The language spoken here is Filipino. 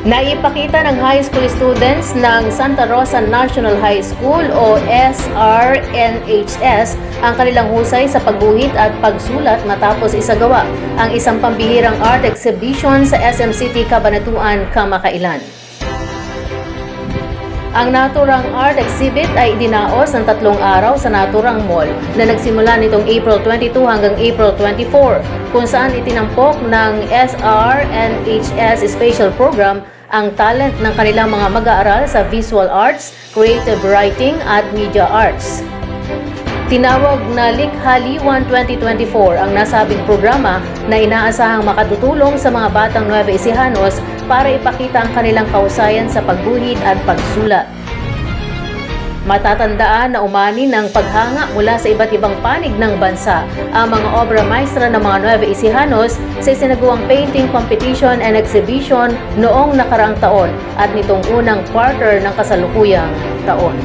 Naipakita ng high school students ng Santa Rosa National High School o SRNHS ang kanilang husay sa pagguhit at pagsulat matapos isagawa ang isang pambihirang art exhibition sa SM City, Cabanatuan, kamakailan. Ang naturang art exhibit ay idinaos ng 3 araw sa naturang mall na nagsimula nitong April 22 hanggang April 24, kung saan itinampok ng SRNHS Special Program ang talent ng kanilang mga mag-aaral sa visual arts, creative writing at media arts. Tinawag na Likhaliwan 2024 ang nasabing programa na inaasahang makatutulong sa mga batang Nueva Ecijanos para ipakita ang kanilang kahusayan sa pagguhit at pagsulat. Matatandaan na umani ng paghanga mula sa iba't ibang panig ng bansa ang mga obra maestra ng mga Nueva Ecijanos sa isinagawang painting competition and exhibition noong nakaraang taon at nitong unang quarter ng kasalukuyang taon.